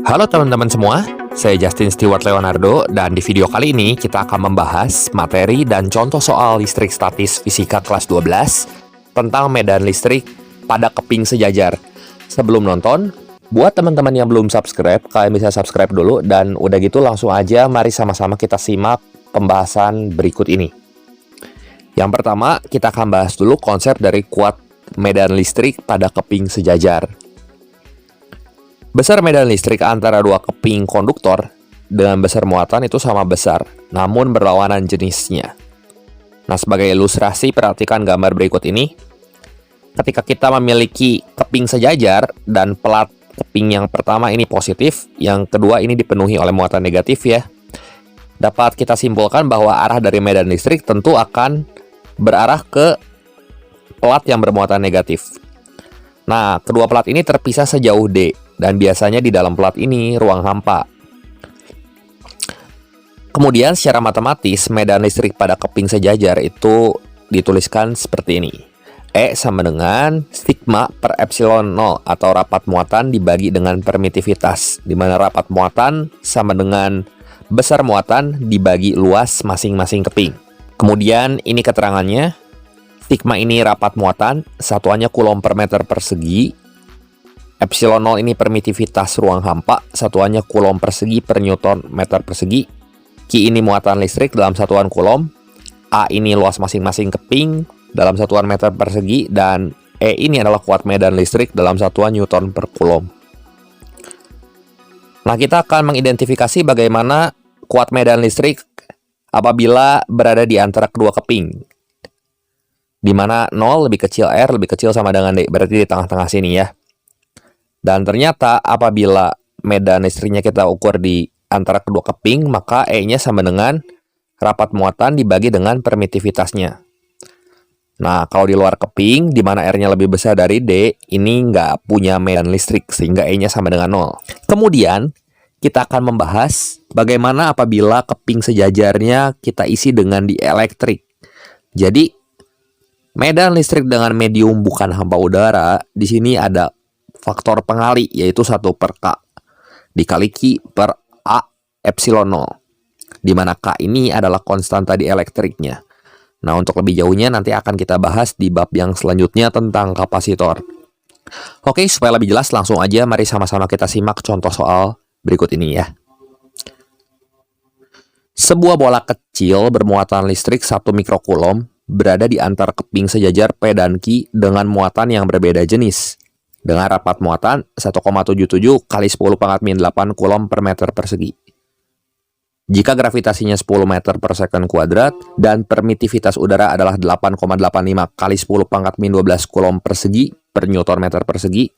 Halo teman-teman semua, saya Justin Stewart Leonardo dan di video kali ini kita akan membahas materi dan contoh soal listrik statis fisika kelas 12 tentang medan listrik pada keping sejajar. Sebelum nonton, buat teman-teman yang belum subscribe, kalian bisa subscribe dulu dan udah gitu langsung aja mari sama-sama kita simak pembahasan berikut ini. Yang pertama, kita akan bahas dulu konsep dari kuat medan listrik pada keping sejajar. Besar medan listrik antara dua keping konduktor dengan besar muatan itu sama besar, namun berlawanan jenisnya. Nah, sebagai ilustrasi, perhatikan gambar berikut ini. Ketika kita memiliki keping sejajar dan pelat keping yang pertama ini positif, yang kedua ini dipenuhi oleh muatan negatif ya. Dapat kita simpulkan bahwa arah dari medan listrik tentu akan berarah ke pelat yang bermuatan negatif. Nah, kedua pelat ini terpisah sejauh D, dan biasanya di dalam pelat ini ruang hampa. Kemudian secara matematis, medan listrik pada keping sejajar itu dituliskan seperti ini. E sama dengan sigma per epsilon 0 atau rapat muatan dibagi dengan permitivitas, di mana rapat muatan sama dengan besar muatan dibagi luas masing-masing keping. Kemudian ini keterangannya. Sigma ini rapat muatan, satuannya kulom per meter persegi. Epsilon 0 ini permitivitas ruang hampa, satuannya kulom persegi per newton meter persegi. Q ini muatan listrik dalam satuan kulom. A ini luas masing-masing keping dalam satuan meter persegi. Dan E ini adalah kuat medan listrik dalam satuan newton per kulom. Nah, kita akan mengidentifikasi bagaimana kuat medan listrik apabila berada di antara kedua keping. Di mana 0 lebih kecil R lebih kecil sama dengan D, berarti di tengah-tengah sini ya. Dan ternyata apabila medan listriknya kita ukur di antara kedua keping, maka E-nya sama dengan rapat muatan dibagi dengan permitivitasnya. Nah, kalau di luar keping, di mana R-nya lebih besar dari D, ini nggak punya medan listrik, sehingga E-nya sama dengan 0. Kemudian, kita akan membahas bagaimana apabila keping sejajarnya kita isi dengan dielektrik. Jadi, medan listrik dengan medium bukan hampa udara, di sini ada faktor pengali, yaitu 1 per K dikali Q per A epsilon 0, di mana K ini adalah konstanta dielektriknya. Nah, untuk lebih jauhnya nanti akan kita bahas di bab yang selanjutnya tentang kapasitor. Oke, supaya lebih jelas langsung aja mari sama-sama kita simak contoh soal berikut ini ya. Sebuah bola kecil bermuatan listrik 1 mikrokulom berada di antara keping sejajar P dan Q dengan muatan yang berbeda jenis, dengan rapat muatan 1,77 kali 10 pangkat min 8 kulom per meter persegi. Jika gravitasinya 10 meter per second kuadrat dan permitivitas udara adalah 8,85 kali 10 pangkat min 12 kulom persegi per newton meter persegi,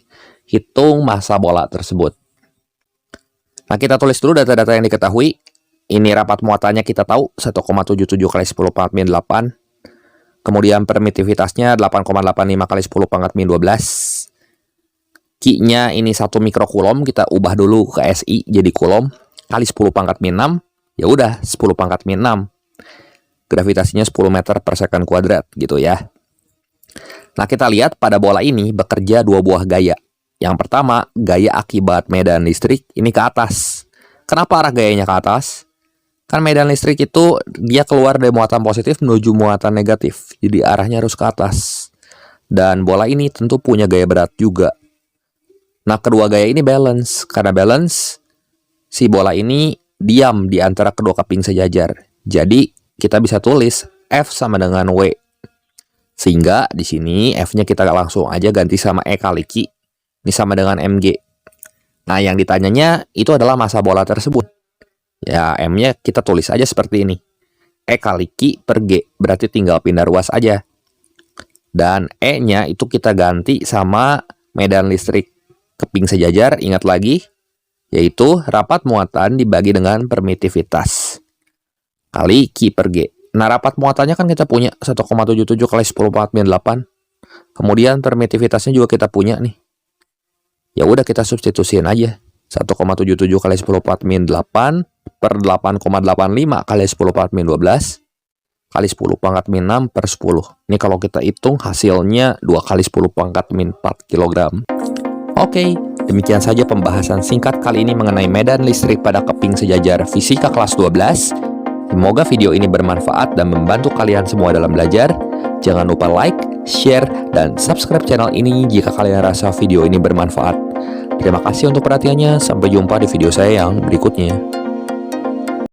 hitung massa bola tersebut. Nah, kita tulis dulu data-data yang diketahui. Ini rapat muatannya kita tahu 1,77 kali 10 pangkat min 8. Kemudian permitivitasnya 8,85 kali 10 pangkat min 12. Q-nya ini 1 mikrokulom, kita ubah dulu ke SI jadi kulom, kali 10 pangkat min 6. Ya udah, 10 pangkat min 6. Gravitasinya 10 meter per second kuadrat gitu ya. Nah, kita lihat pada bola ini bekerja dua buah gaya. Yang pertama, gaya akibat medan listrik ini ke atas. Kenapa arah gayanya ke atas? Kan medan listrik itu dia keluar dari muatan positif menuju muatan negatif. Jadi arahnya harus ke atas. Dan bola ini tentu punya gaya berat juga. Nah, kedua gaya ini balance. Karena balance, si bola ini diam di antara kedua keping sejajar. Jadi kita bisa tulis F sama dengan W. Sehingga di sini F-nya kita langsung aja ganti sama E kali Q. Ini sama dengan mg. Nah, yang ditanyanya itu adalah massa bola tersebut. Ya, M-nya kita tulis aja seperti ini. E kali Q per G, berarti tinggal pindah ruas aja. Dan E-nya itu kita ganti sama medan listrik keping sejajar, ingat lagi, yaitu rapat muatan dibagi dengan permitivitas. Kali Q per G. Nah, rapat muatannya kan kita punya 1,77 kali 10 pangkat min 8. Kemudian permitivitasnya juga kita punya nih. Ya udah kita substitusiin aja. 1,77 kali 10 pangkat min 8 per 8,85 kali 10 pangkat min 12 kali 10 pangkat min 6 per 10. Ini kalau kita hitung hasilnya 2 kali 10 pangkat min 4 kg. Oke, demikian saja pembahasan singkat kali ini mengenai medan listrik pada keping sejajar fisika kelas 12. Semoga video ini bermanfaat dan membantu kalian semua dalam belajar. Jangan lupa like, share, dan subscribe channel ini jika kalian rasa video ini bermanfaat. Terima kasih untuk perhatiannya, sampai jumpa di video saya yang berikutnya.